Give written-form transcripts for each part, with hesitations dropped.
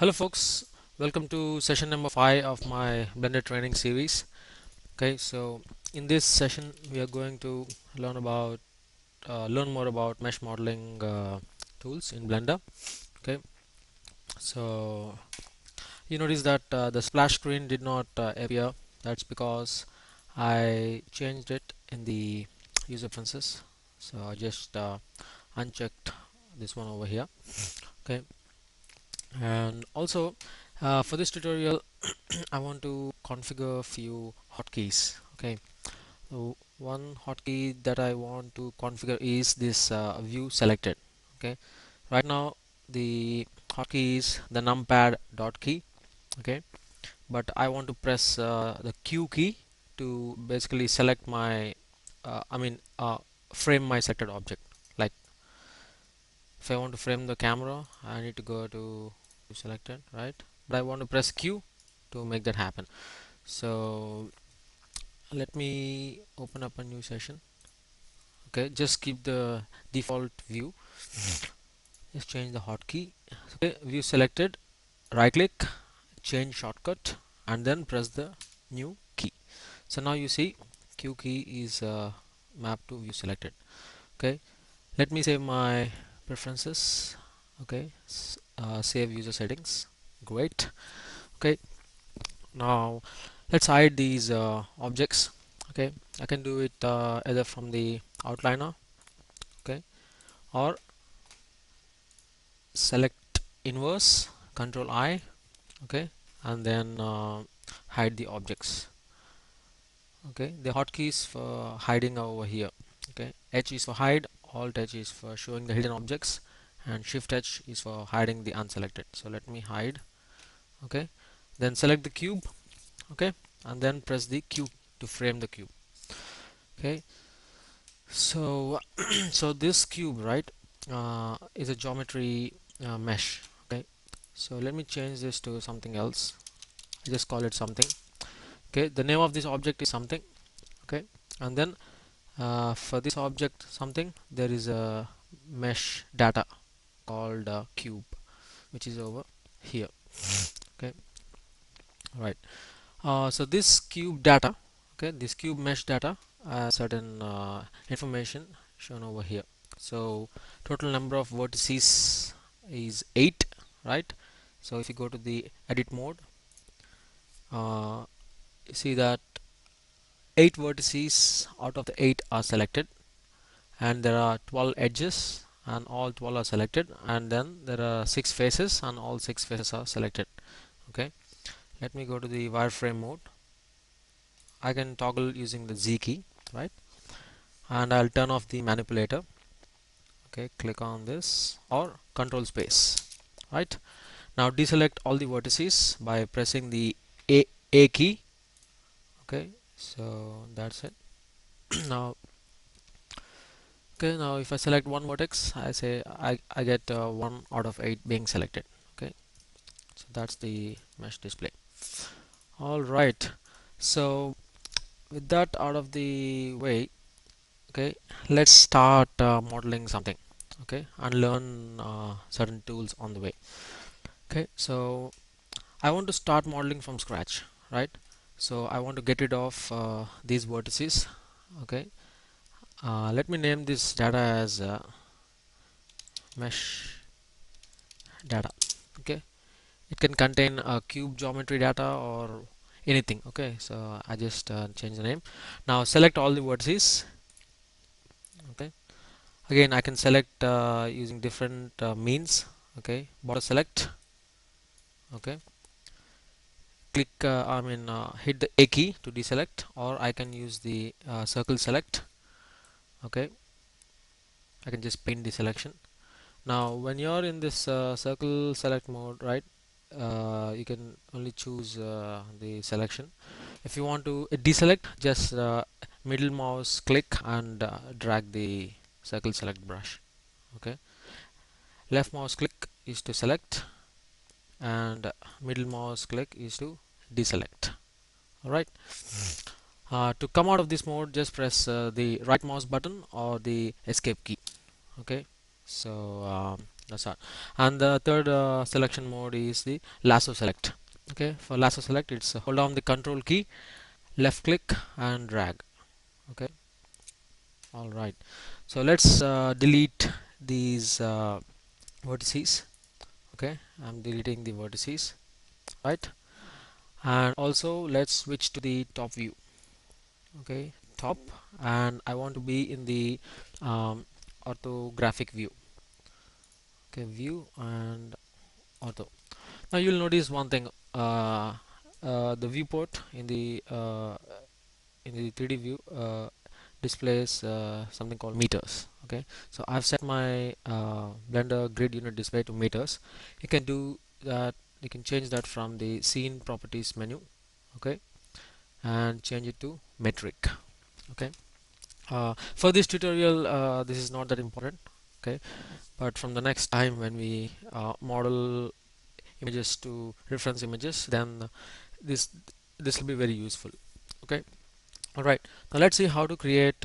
Hello folks, welcome to session number 5 of my Blender training series. Okay, so in this session we are going to learn more about mesh modeling tools in Blender. Okay, so you notice that the splash screen did not appear. That's because I changed it in the user preferences. So I just unchecked this one over here. Okay, and also for this tutorial I want to configure a few hotkeys. Okay, so one hotkey that I want to configure is this view selected. Okay, right now the hotkey is the numpad dot key. Okay, but I want to press the Q key to basically select my frame my selected object. Like if I want to frame the camera, I need to go to selected, right? But I want to press Q to make that happen. So let me open up a new session. Okay, just keep the default view. Just change the hotkey. Okay, view selected, right click, change shortcut, and then press the new key. So now you see Q key is mapped to view selected. Okay, let me save my preferences. Okay, save user settings. Great. Okay, now let's hide these objects. Okay, I can do it either from the outliner. Okay, or select inverse, control I. Okay, and then hide the objects. Okay, the hotkeys for hiding are over here. Okay, H is for hide, alt H is for showing the hidden objects, and shift H is for hiding the unselected. So let me hide. Okay, then select the cube. Okay, and then press the Q to frame the cube. Okay, so so this cube, right, is a geometry mesh. Okay, so let me change this to something else. I just call it something. Okay, the name of this object is something. Okay, and then for this object something, there is a mesh data called cube, which is over here. Okay, right. So this cube data, okay, this cube mesh data, certain information shown over here. So total number of vertices is 8, right? So if you go to the edit mode, you see that 8 vertices out of the 8 are selected, and there are 12 edges and all 12 are selected, and then there are 6 faces and all 6 faces are selected. Okay, let me go to the wireframe mode. I can toggle using the Z key, right? And I'll turn off the manipulator. Okay, click on this or control space, right? Now deselect all the vertices by pressing the A key. Okay, so that's it. Now okay, now if I select one vertex, I get 1 out of 8 being selected. Okay, so that's the mesh display. All right, so with that out of the way, okay, let's start modeling something. Okay, and learn certain tools on the way. Okay, so I want to start modeling from scratch, right? So I want to get rid of these vertices. Okay, let me name this data as mesh data. Okay, it can contain cube geometry data or anything. Okay, so I just change the name. Now select all the vertices. Okay, again I can select using different means. Okay, border select. Okay, click hit the A key to deselect, or I can use the circle select. Okay, I can just paint the selection. Now when you're in this circle select mode, right, you can only choose the selection. If you want to deselect, just middle mouse click and drag the circle select brush. Okay, left mouse click is to select, and middle mouse click is to deselect. Alright, to come out of this mode, just press the right mouse button or the escape key. Okay, so that's all. And the third selection mode is the lasso select. Okay, for lasso select, it's hold down the control key, left click and drag. Okay, all right. So let's delete these vertices. Okay, I'm deleting the vertices, right? And also let's switch to the top view. Okay, top, and I want to be in the orthographic view. Okay, view and ortho. Now you'll notice one thing. The viewport in the 3D view displays something called meters. Okay, so I've set my Blender grid unit display to meters. You can do that. You can change that from the scene properties menu. Okay, and change it to metric. Okay, for this tutorial, this is not that important. Okay, but from the next time when we model images to reference images, then this this will be very useful. Okay, all right. Now let's see how to create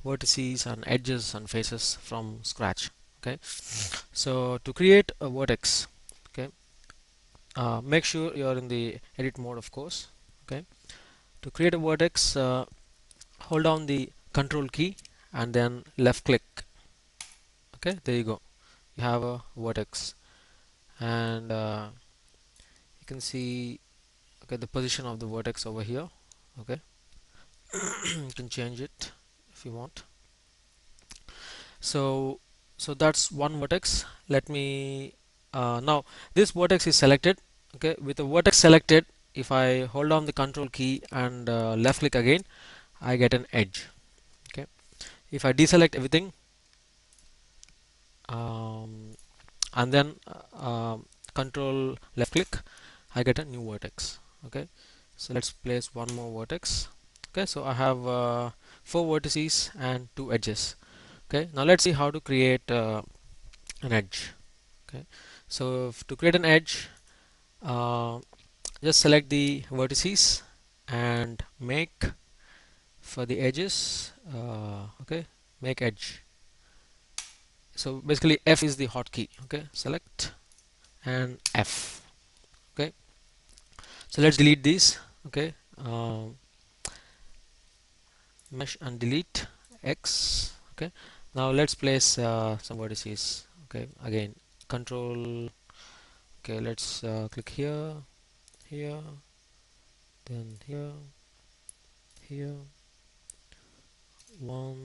vertices and edges and faces from scratch. Okay, so to create a vertex, okay, make sure you're in the edit mode, of course. Okay, to create a vertex, hold down the control key and then left click. Okay, there you go, you have a vertex. And you can see, okay, the position of the vertex over here. Okay, you can change it if you want. So that's one vertex. Let me now this vertex is selected. Okay, with the vertex selected, if I hold down the control key and left click again, I get an edge. Okay, if I deselect everything, um, and then control left click, I get a new vertex. Okay, so let's place one more vertex. Okay, so I have 4 vertices and 2 edges. Okay, now let's see how to create an edge. Okay, so to create an edge, uh, just select the vertices and make for the edges. Okay, make edge. So basically F is the hotkey. Okay, select and F. Okay, so let's delete these. Okay, mesh and delete X. Okay, now let's place some vertices. Okay, again control. Okay, let's click here, here, then here, here. 1,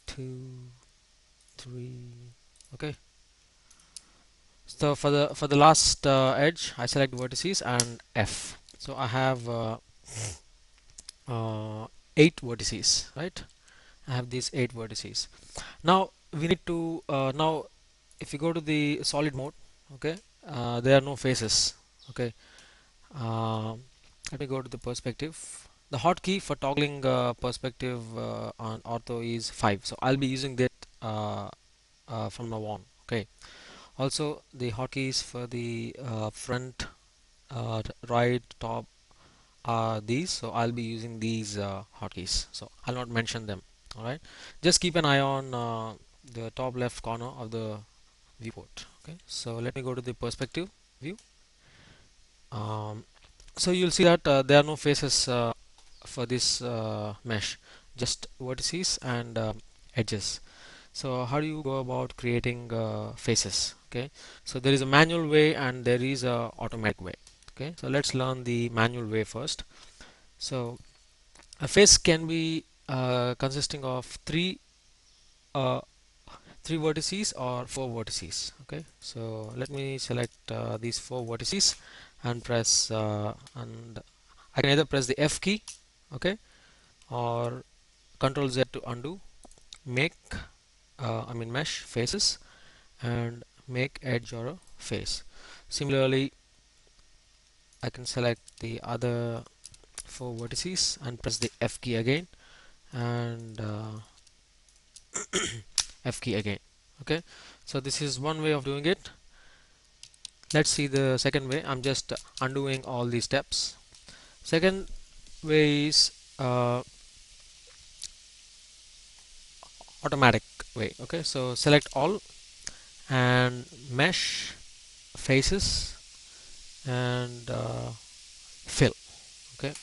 2, 3. Okay, so for the last edge, I select vertices and F. So I have 8 vertices, right? I have these 8 vertices. Now we need to now if you go to the solid mode, okay, there are no faces. Okay, uh, let me go to the perspective. The hotkey for toggling perspective on ortho is 5, so I'll be using that from now on. Okay, also the hotkeys for the front, right, top are these, so I'll be using these hotkeys, so I'll not mention them. All right, just keep an eye on the top left corner of the viewport. Okay, so let me go to the perspective view. um, so you'll see that there are no faces for this mesh, just vertices and edges. So how do you go about creating faces? Okay, so there is a manual way and there is a automatic way. Okay, so let's learn the manual way first. So a face can be consisting of uh, three vertices or 4 vertices. Okay, so let me select these 4 vertices and press and I can either press the F key, okay, or Control Z to undo, make I mean mesh faces, and make edge or a face. Similarly, I can select the other 4 vertices and press the F key again and F key again. Okay, so this is one way of doing it. Let's see the second way. I'm just undoing all these steps. Second way is automatic way. Okay, so select all and mesh, faces, and fill. Okay,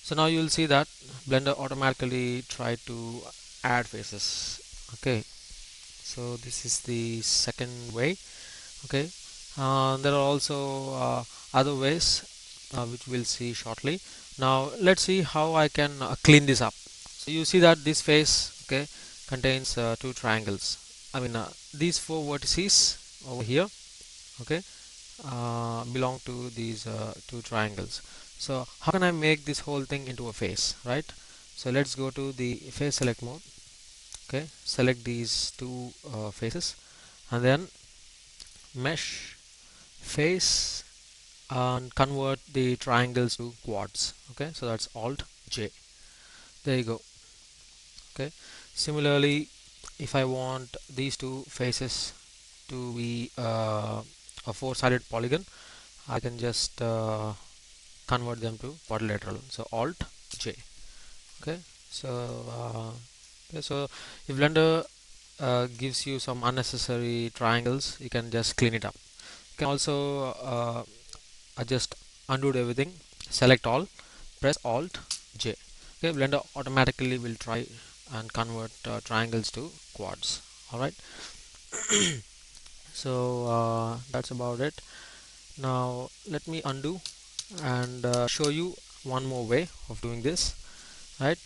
so now you'll see that Blender automatically tried to add faces. Okay, so this is the second way. Okay, there are also other ways which we'll see shortly. Now let's see how I can clean this up. So you see that this face, okay, contains two triangles. I mean these four vertices over here, okay, belong to these two triangles. So how can I make this whole thing into a face, right? So let's go to the face select mode. Okay, select these two faces and then mesh, face, and convert the triangles to quads. Okay, so that's Alt J. There you go. Okay, similarly, if I want these two faces to be a four-sided polygon, I can just convert them to quadrilateral. So Alt J. Okay, so okay, so if Blender gives you some unnecessary triangles, you can just clean it up. You can also just undo everything, select all, press Alt J. Okay, Blender automatically will try and convert triangles to quads. Alright, so that's about it. Now let me undo and show you one more way of doing this. Right,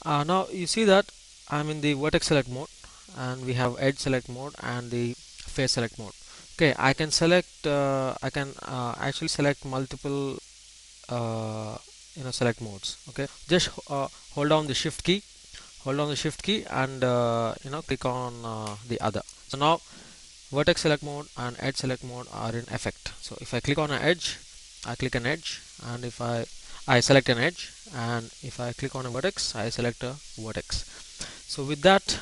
now you see that I'm in the vertex select mode and we have edge select mode and the face select mode. Okay, I can select I can actually select multiple select modes. Okay, just hold down the shift key and click on the other. So now vertex select mode and edge select mode are in effect. So if I click on an edge, I click an edge, and if I select an edge, and if I click on a vertex, I select a vertex. So with that,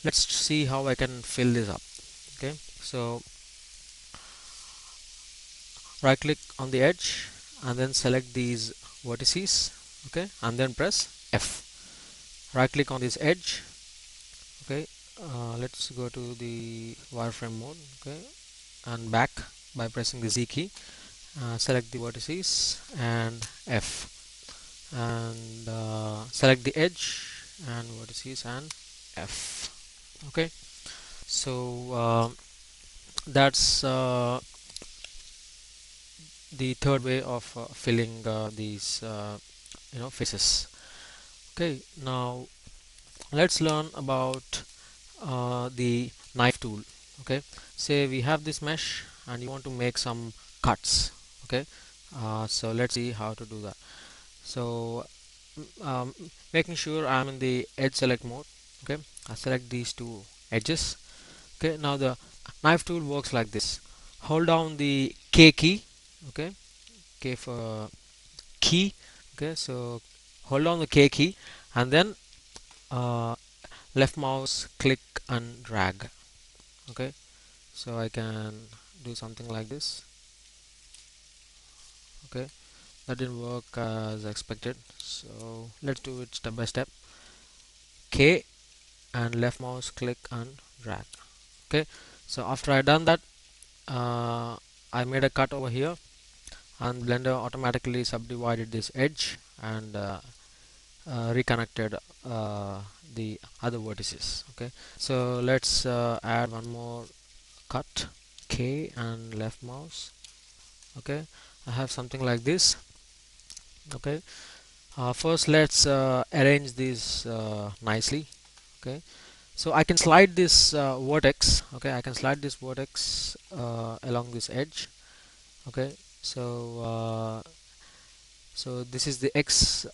let's see how I can fill this up. Okay, so right click on the edge and then select these vertices. Okay, and then press F. Right click on this edge. Okay, let's go to the wireframe mode. Okay, and back by pressing the Z key. Select the vertices and F, and select the edge and vertices and F. Okay, so that's the third way of filling these faces. Okay, now let's learn about the knife tool. Okay, say we have this mesh and you want to make some cuts. Okay, so let's see how to do that. So making sure I'm in the edge select mode. Okay, I select these two edges. Okay, now the knife tool works like this. Hold down the K key. Okay, K for key. Okay, so hold down the K key and then uh, left mouse click and drag. Okay, so I can do something like this. Okay, that didn't work as expected, so let's do it step by step. K and left mouse click and drag. Okay, so after I done that, I made a cut over here and Blender automatically subdivided this edge and reconnected the other vertices. Okay, so let's add one more cut, K and left mouse. Okay, I have something like this. Okay, first let's arrange these nicely. Okay, so I can slide this vertex. Okay, I can slide this vertex along this edge. Okay, so this is the X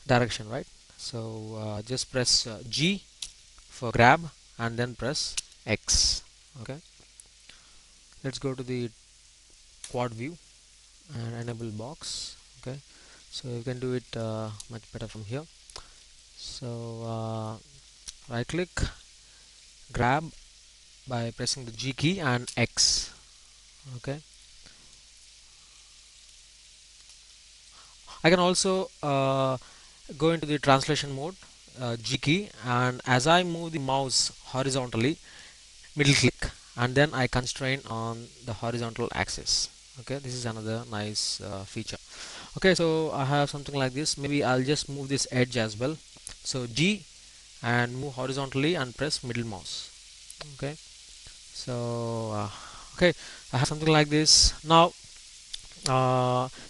direction, right? So just press G for grab and then press X. Okay, let's go to the quad view and enable box. Okay, so you can do it much better from here. So right click, grab by pressing the G key and X. Okay, I can also go into the translation mode, G key, and as I move the mouse horizontally, middle click and then I constrain on the horizontal axis. Okay, this is another nice feature. Okay, so I have something like this. Maybe I'll just move this edge as well. So G and move horizontally and press middle mouse. Okay, so okay, I have something like this. Now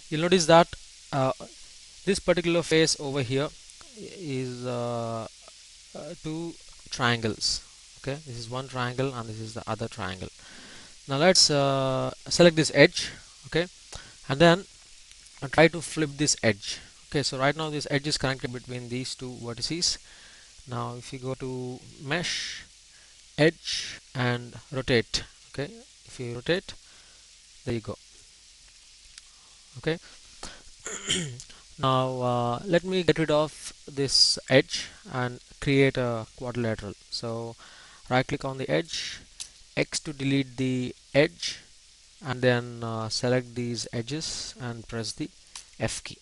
you'll notice that uh, this particular face over here is two triangles. Okay, this is one triangle and this is the other triangle. Now let's select this edge. Okay, and then try to flip this edge. Okay, so right now this edge is connected between these two vertices. Now if you go to mesh, edge, and rotate. Okay, if you rotate, there you go. Okay, now let me get rid of this edge and create a quadrilateral. So right click on the edge, X to delete the edge, and then select these edges and press the F key.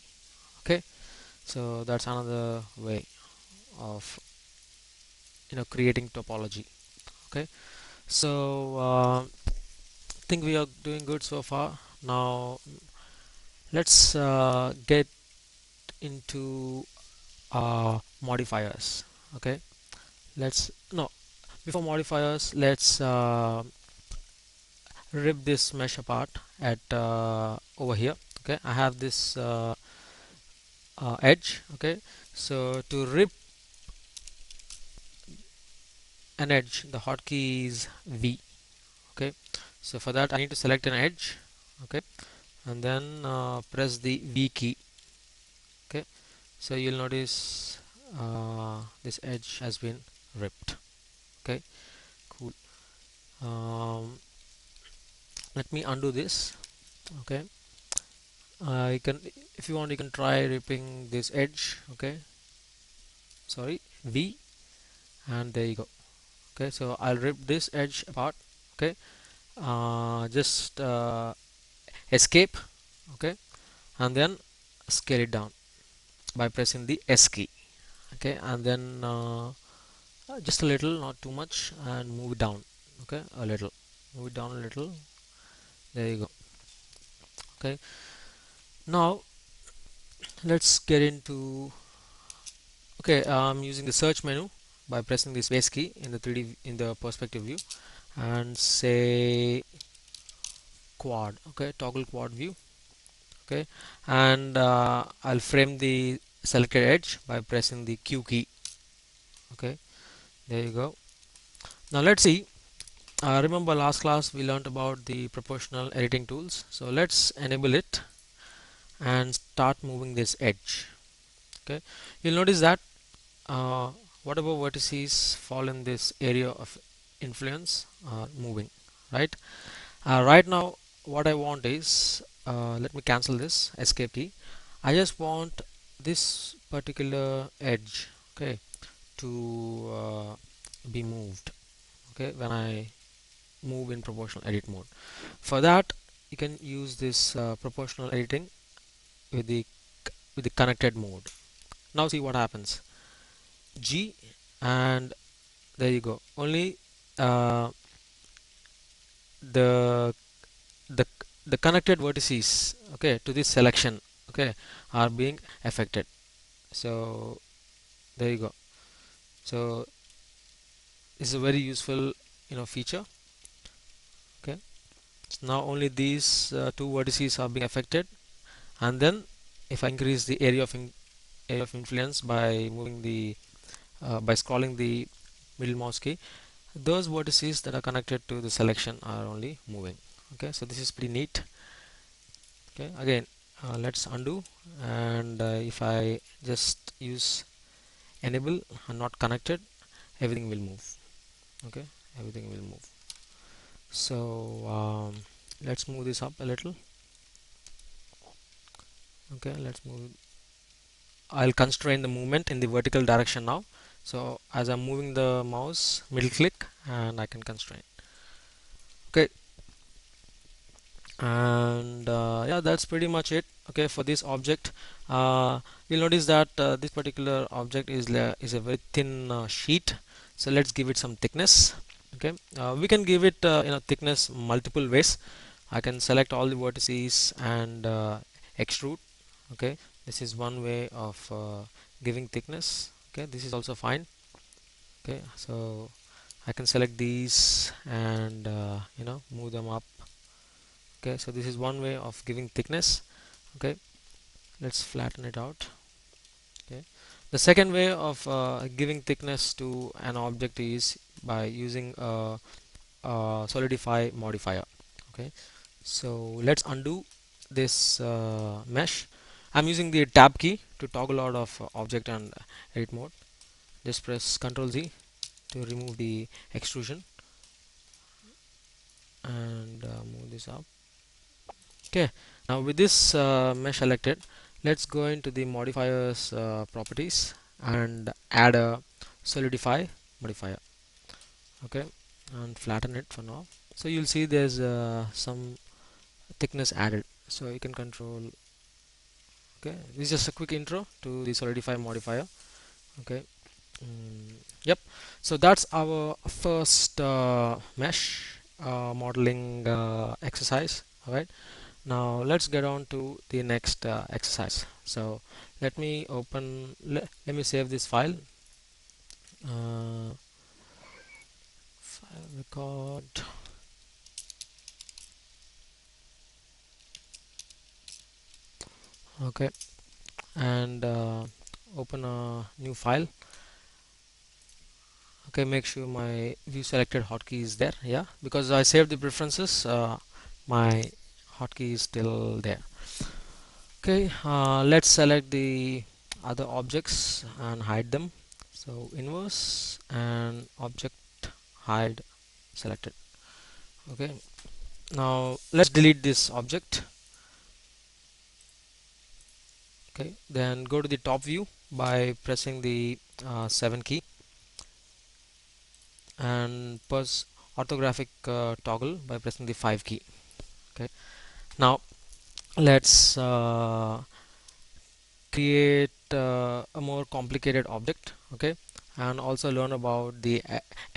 Okay, so that's another way of creating topology. Okay, so I think we are doing good so far. Now let's get into modifiers. Okay, let's no before modifiers, let's rip this mesh apart at over here. Okay, I have this edge. Okay, so to rip an edge, the hotkey is V. Okay, so for that I need to select an edge. Okay, and then press the V key. Okay, so you'll notice this edge has been ripped. Okay, cool. um, Let me undo this. Okay, you can, if you want, you can try ripping this edge. Okay, sorry, V, and there you go. Okay, so I'll rip this edge apart. Okay, just escape. Okay, and then scale it down by pressing the S key. Okay, and then just a little, not too much, and move it down. Okay, a little, move it down a little. There you go. Okay, now let's get into, okay, I'm using the search menu by pressing the space key in the 3D, in the perspective view, and say quad. Okay, toggle quad view. Okay, and I'll frame the selected edge by pressing the Q key. Okay, there you go. Now let's see. Remember last class we learned about the proportional editing tools, so let's enable it and start moving this edge. Okay, you'll notice that uh, whatever vertices fall in this area of influence are moving, right? Right now what I want is, let me cancel this escape key. I just want this particular edge, okay, to be moved, okay, when I move in proportional edit mode. For that you can use this proportional editing with the connected mode. Now see what happens. G, and there you go. Only uh, the the the connected vertices, okay, to this selection, okay, are being affected. So there you go. So this is a very useful feature. Okay, so now only these two vertices are being affected, and then if I increase the area of influence by moving the by scrolling the middle mouse key, those vertices that are connected to the selection are only moving. Okay, so this is pretty neat. Okay, again let's undo, and if I just use enable and not connected, everything will move. Okay, everything will move. So let's move this up a little. Okay, let's move. I'll constrain the movement in the vertical direction now. So as I'm moving the mouse, middle click and I can constrain. Okay, and yeah, that's pretty much it. Okay, for this object, you'll notice that this particular object is a very thin sheet. So let's give it some thickness. Okay, we can give it thickness multiple ways. I can select all the vertices and extrude. Okay, this is one way of giving thickness. Okay, this is also fine. Okay, so I can select these and move them up. Okay, so this is one way of giving thickness. Okay, let's flatten it out. Okay, the second way of giving thickness to an object is by using a solidify modifier. Okay, so let's undo this mesh. I'm using the tab key to toggle out of object and edit mode. Just press Ctrl Z to remove the extrusion and move this up. Okay, now with this mesh selected, let's go into the modifiers properties and add a solidify modifier. Okay, and flatten it for now. So you'll see there's some thickness added, so you can control. Okay, this is just a quick intro to the solidify modifier. Okay, yep, so that's our first mesh modeling exercise. All right, now let's get on to the next exercise. So let me let me save this file. File record. Okay, and open a new file. Okay, make sure my view selected hotkey is there. Yeah, because I saved the preferences, my hotkey is still there. Okay, let's select the other objects and hide them. So inverse and object hide selected. Okay, now let's delete this object. Okay, then go to the top view by pressing the 7 key and press orthographic toggle by pressing the 5 key. Okay, now let's create a more complicated object. Okay, and also learn about the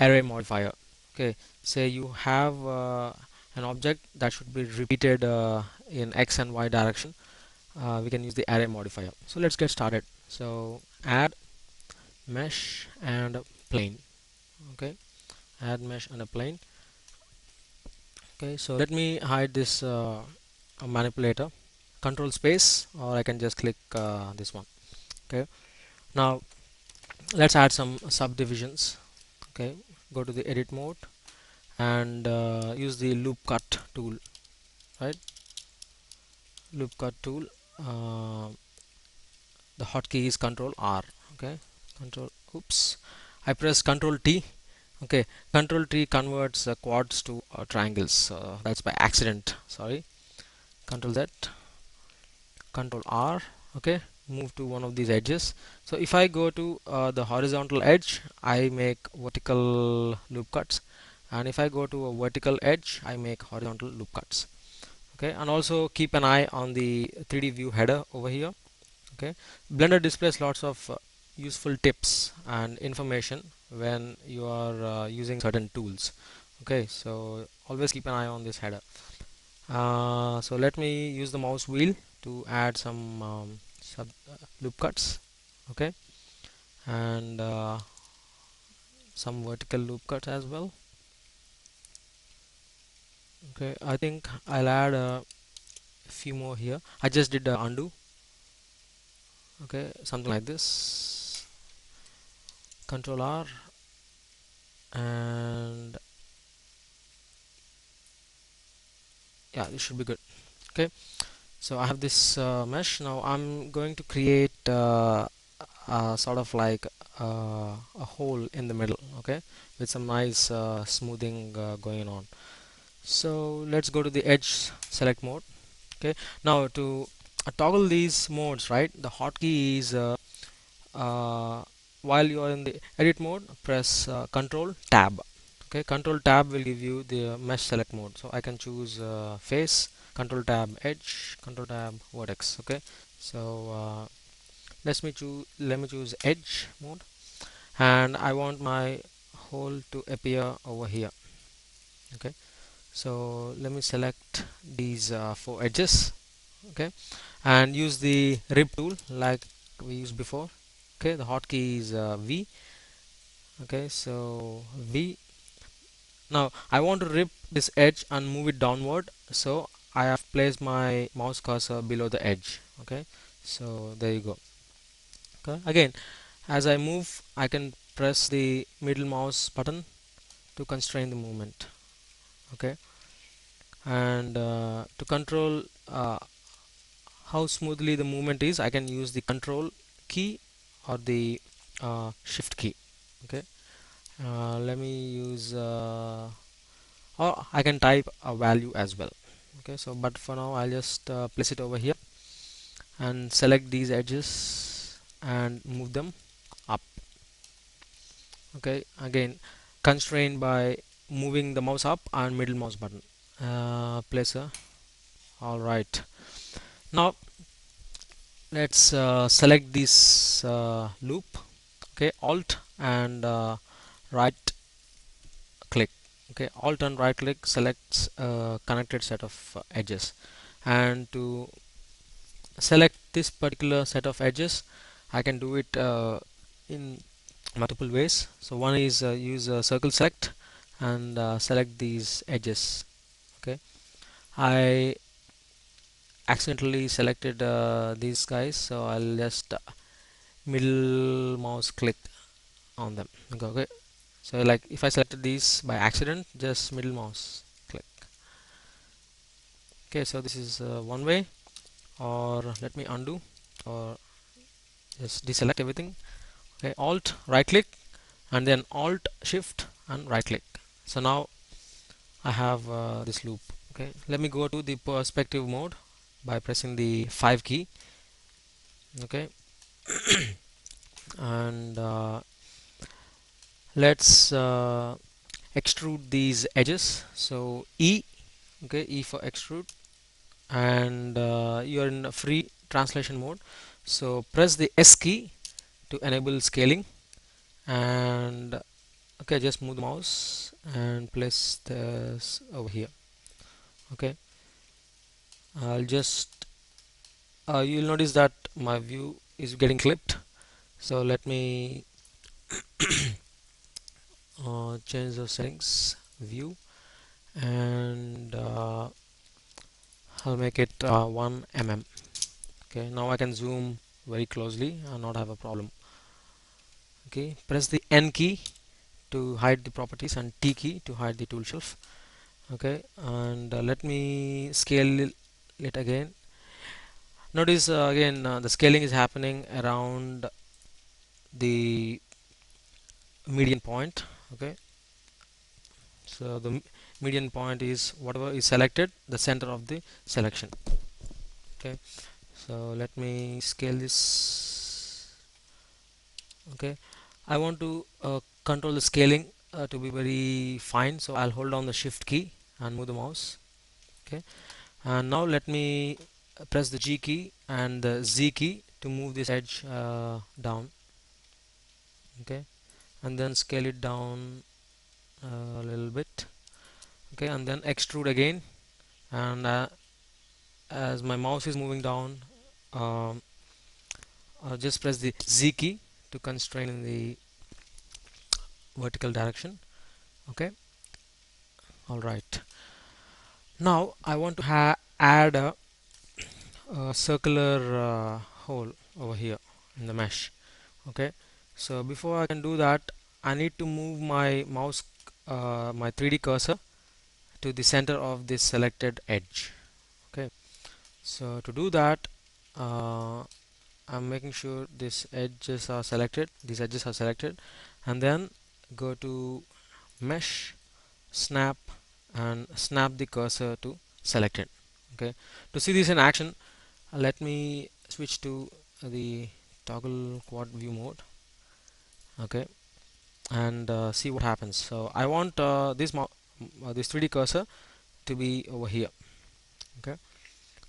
array modifier. Okay, say you have an object that should be repeated in x and y direction. We can use the array modifier. So let's get started. So add mesh and a plane. Okay, add mesh and a plane. Okay, so let me hide this manipulator. Control space, or I can just click this one. Okay, now let's add some subdivisions. Okay, go to the edit mode and use the loop cut tool. Right, loop cut tool. uh, the hotkey is control R. Okay, control, oops, I press control T. Okay, control T converts quads to triangles. That's by accident, sorry. Control Z, control R. Okay, move to one of these edges. So if I go to the horizontal edge, I make vertical loop cuts, and if I go to a vertical edge, I make horizontal loop cuts. Okay, and also keep an eye on the 3D view header over here. Okay, Blender displays lots of useful tips and information when you are using certain tools. Okay, so always keep an eye on this header. So let me use the mouse wheel to add some loop cuts. Okay, and some vertical loop cuts as well. Okay, I think I'll add a few more here. I just did undo. Okay, something like this. Control R, and yeah, this should be good. Okay, so I have this mesh. Now I'm going to create sort of like a hole in the middle. Okay, with some nice smoothing going on. So let's go to the edge select mode. Okay, now to toggle these modes, right, the hotkey is uh, while you are in the edit mode, press control tab. Okay, control tab will give you the mesh select mode. So I can choose face, control tab edge, control tab vertex. Okay, so let me choose edge mode, and I want my hole to appear over here. Okay, so let me select these four edges. Okay, and use the rip tool like we used before. Okay, the hotkey is V. Okay, so V. Now I want to rip this edge and move it downward, so I have placed my mouse cursor below the edge. Okay, so there you go. Okay, again, as I move, I can press the middle mouse button to constrain the movement. Okay, and to control how smoothly the movement is, I can use the control key or the shift key. Okay, let me use or I can type a value as well. Okay, so but for now I'll just place it over here and select these edges and move them up. Okay, again, constrained by moving the mouse up and middle mouse button. Placer. All right, now let's select this loop. Okay, alt and right click. Okay, alt and right click selects a connected set of edges, and to select this particular set of edges, I can do it in multiple ways. So one is use circle select and select these edges. Okay, I accidentally selected these guys, so I'll just middle mouse click on them. Okay, so like if I selected these by accident, just middle mouse click. Okay, so this is one way, or let me undo or just deselect everything. Okay, alt right click and then alt shift and right click. So now I have this loop. Okay, let me go to the perspective mode by pressing the 5 key. Okay, and let's extrude these edges. So E. Okay, E for extrude, and you are in a free translation mode, so press the S key to enable scaling, and okay, just move the mouse and place this over here. Okay, I'll just you'll notice that my view is getting clipped, so let me change the settings, view, and I'll make it 1 mm. Okay, now I can zoom very closely and not have a problem. Okay, press the N key to hide the properties and T key to hide the tool shelf. Okay, and let me scale it again. Notice again the scaling is happening around the median point. Okay, so the median point is whatever is selected, the center of the selection. Okay, so let me scale this. Okay, I want to control the scaling to be very fine, so I'll hold down the shift key and move the mouse. Okay, and now let me press the G key and the Z key to move this edge down. Okay, and then scale it down a little bit. Okay, and then extrude again, and as my mouse is moving down, um, I'll just press the Z key to constrain in the vertical direction. Okay, all right, now I want to add a circular hole over here in the mesh. Okay, so before I can do that, I need to move my mouse my 3D cursor to the center of this selected edge. Okay, so to do that, uh, I'm making sure these edges are selected, and then go to mesh, snap, and snap the cursor to selected. Okay, to see this in action, let me switch to the toggle quad view mode. Okay, and see what happens. So I want this 3D cursor to be over here. Okay,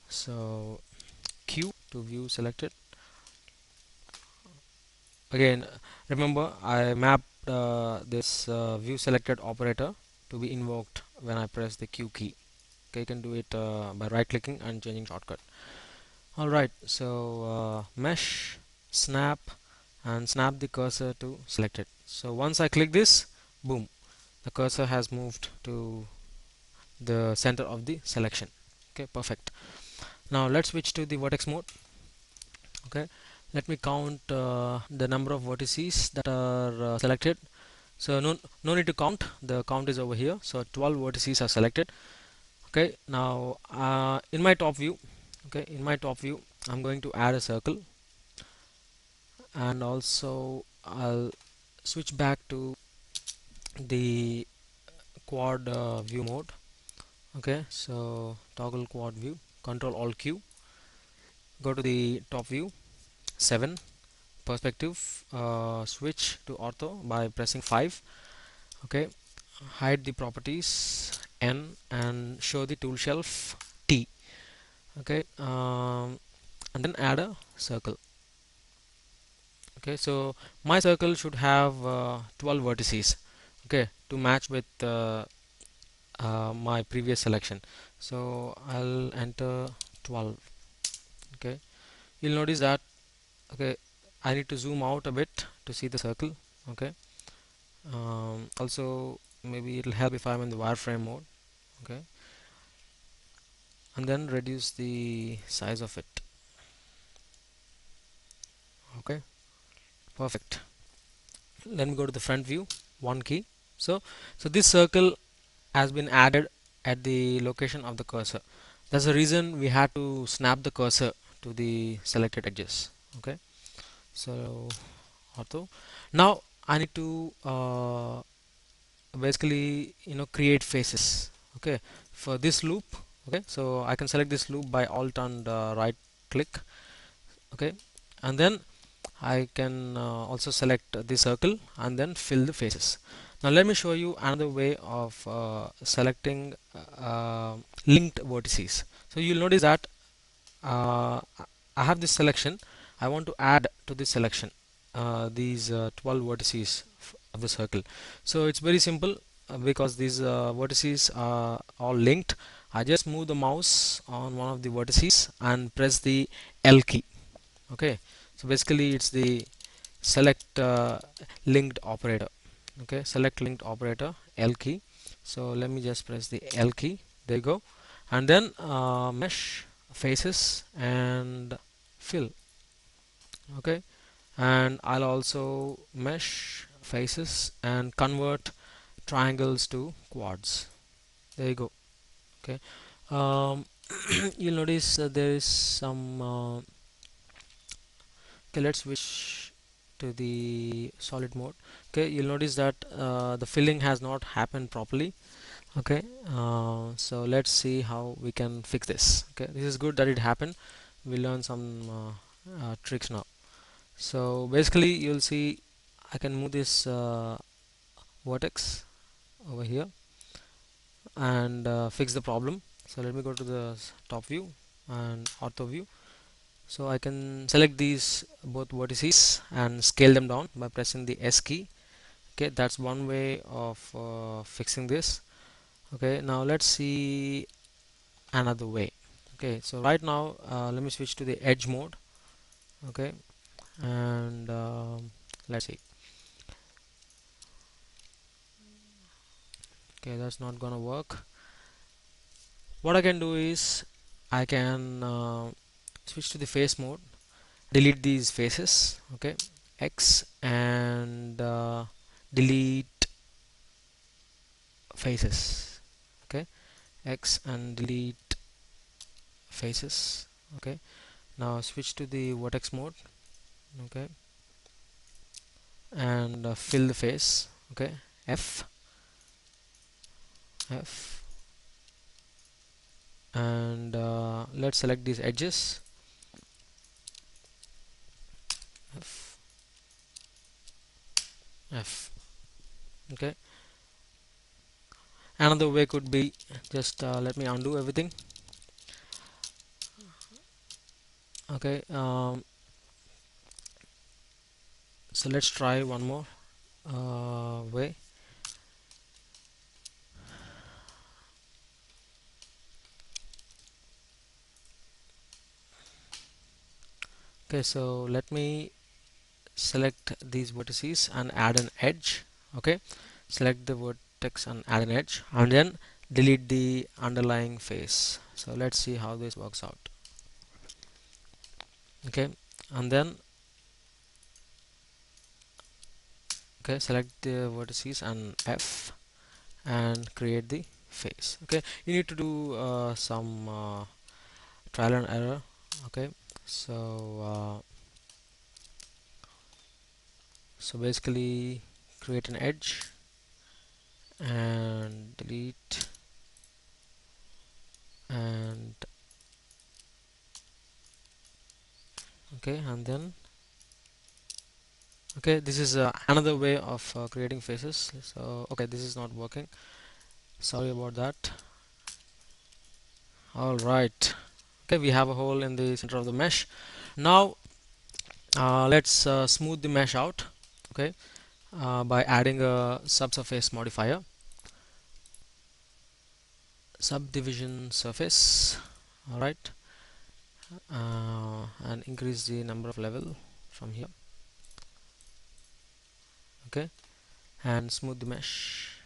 so Q to view selected. Again, remember I mapped this view selected operator to be invoked when I press the Q key. Okay, you can do it by right clicking and changing shortcut. Alright, so mesh, snap, and snap the cursor to select it. So once I click this, boom, the cursor has moved to the center of the selection. Okay, perfect. Now let's switch to the vertex mode. Okay, let me count the number of vertices that are selected. So no need to count, the count is over here. So 12 vertices are selected. Okay, now in my top view, I'm going to add a circle, and also I'll switch back to the quad view mode. Okay, so toggle quad view, control alt Q, go to the top view, 7 perspective, switch to ortho by pressing 5. Okay, hide the properties N and show the tool shelf T. Okay, and then add a circle. Okay, so my circle should have 12 vertices, okay, to match with my previous selection. So I'll enter 12. Okay, you'll notice that, okay, I need to zoom out a bit to see the circle. Okay, also maybe it'll help if I'm in the wireframe mode. Okay, and then reduce the size of it. Okay, perfect. Let me go to the front view, one key. So this circle has been added at the location of the cursor. That's the reason we had to snap the cursor to the selected edges. Okay, so ortho. Now I need to basically create faces. Okay, for this loop. Okay, so I can select this loop by alt and right click. Okay, and then I can also select the circle and then fill the faces. Now let me show you another way of selecting linked vertices. So you'll notice that I have this selection. I want to add to this selection these 12 vertices of the circle. So it's very simple because these vertices are all linked. I just move the mouse on one of the vertices and press the L key. Okay, so basically it's the select linked operator. Okay, select linked operator, L key. So let me just press the L key. There you go, and then mesh, faces, and fill. Okay, and I'll also mesh, faces, and convert triangles to quads. There you go. Okay, um, you'll notice there is some okay, let's switch to the solid mode. Okay, you'll notice that the filling has not happened properly. Okay, so let's see how we can fix this. Okay, this is good that it happened. We'll learn some tricks now. So basically you'll see I can move this vertex over here and fix the problem. So let me go to the top view and ortho view. So I can select these both vertices and scale them down by pressing the S key. Okay, that's one way of fixing this. Okay, now let's see another way. Okay, so right now let me switch to the edge mode. Okay, and let's see. Okay, that's not gonna work. What I can do is I can switch to the face mode, delete these faces. Okay, X, and delete faces. Okay, X and delete faces. Okay, now switch to the vertex mode. Okay, and fill the face. Okay, F, F, and let's select these edges. F, F. Okay, another way could be just let me undo everything. Okay, so let's try one more. way. Okay, so let me select these vertices and add an edge. Okay, select the vertex and add an edge, and then delete the underlying face. So let's see how this works out. Okay, and then okay, select the vertices and F and create the face. Okay, you need to do some trial and error. Okay, so so basically create an edge and delete, and okay, and then okay, this is another way of creating faces. So okay, this is not working, sorry about that. All right, okay, we have a hole in the center of the mesh. Now let's smooth the mesh out. Okay, by adding a subsurface modifier, subdivision surface. All right, and increase the number of level from here. Okay, and smooth the mesh,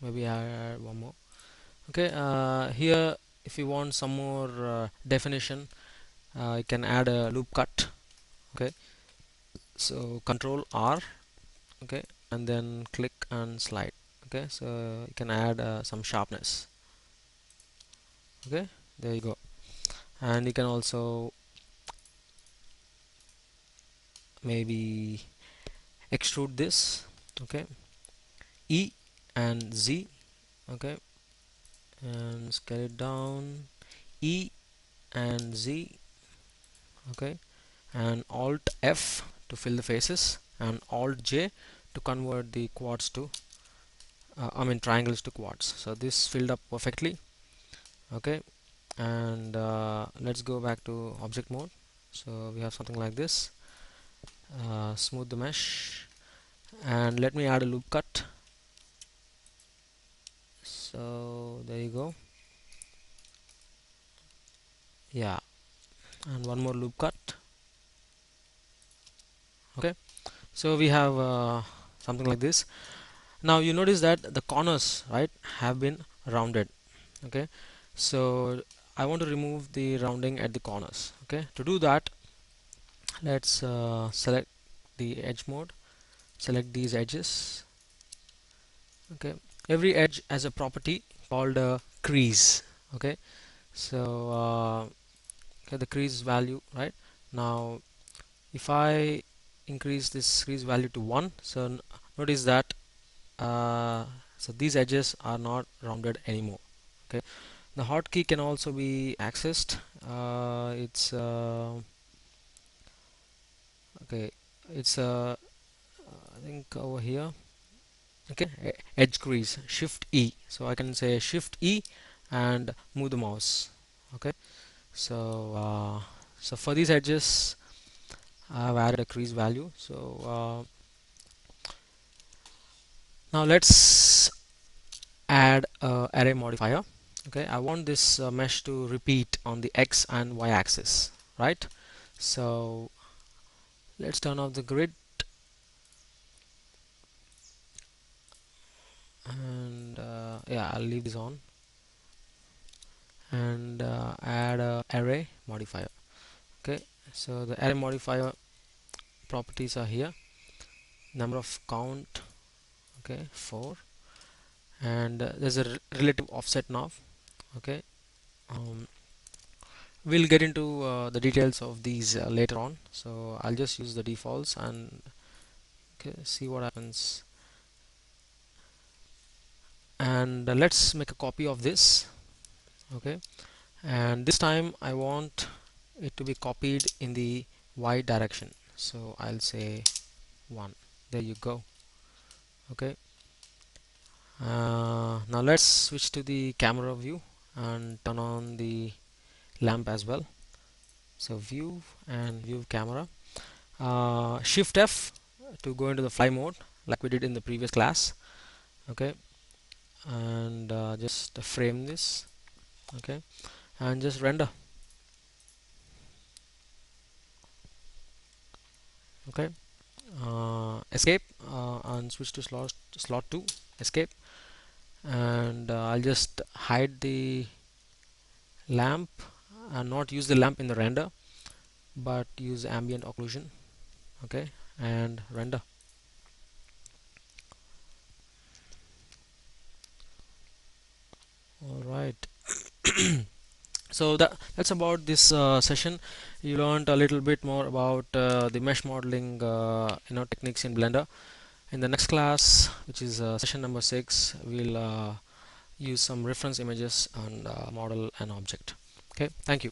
maybe add one more. Okay, here if you want some more definition, you can add a loop cut. Okay, so control R. Okay, and then click and slide. Okay, so you can add some sharpness. Okay, there you go. And you can also maybe extrude this. Okay, E and Z. Okay, and scale it down, E and Z. Okay, and Alt F to fill the faces, and Alt J to convert the quads to triangles to quads. So this filled up perfectly. Okay, and let's go back to object mode. So we have something like this. Smooth the mesh, and let me add a loop cut. So there you go. Yeah, and one more loop cut. Okay, so we have something like this. Now you notice that the corners, right, have been rounded. Okay, so I want to remove the rounding at the corners. Okay, to do that, let's select the edge mode, select these edges. Okay, every edge has a property called a crease. Okay, so okay, the crease value, right, now if I increase this crease value to 1, so notice that so these edges are not rounded anymore. Okay, the hotkey can also be accessed. It's okay, it's I think over here. Okay, edge crease, shift E, so I can say shift E and move the mouse. Okay, so so for these edges I've added a crease value. So now let's add a array modifier. Okay, I want this mesh to repeat on the X and Y axis, right? So let's turn off the grid, and yeah, I'll leave this on, and add a array modifier. Okay, so the array modifier properties are here. Number of count, okay, 4, and there's a relative offset now. Okay, um, we'll get into the details of these later on, so I'll just use the defaults and okay, see what happens. And let's make a copy of this. Okay, and this time I want it to be copied in the Y direction, so I'll say 1. There you go. Okay, now let's switch to the camera view and turn on the lamp as well. So view and view camera, shift F to go into the fly mode, like we did in the previous class. Okay, and just frame this. Okay, and just render. Okay, escape, and switch to slot 2. Escape, and I'll just hide the lamp and not use the lamp in the render, but use ambient occlusion. Okay, and render. All right. So that's about this session. You learned a little bit more about the mesh modeling techniques in Blender. In the next class, which is session number 6, we'll use some reference images and model an object. Okay, thank you.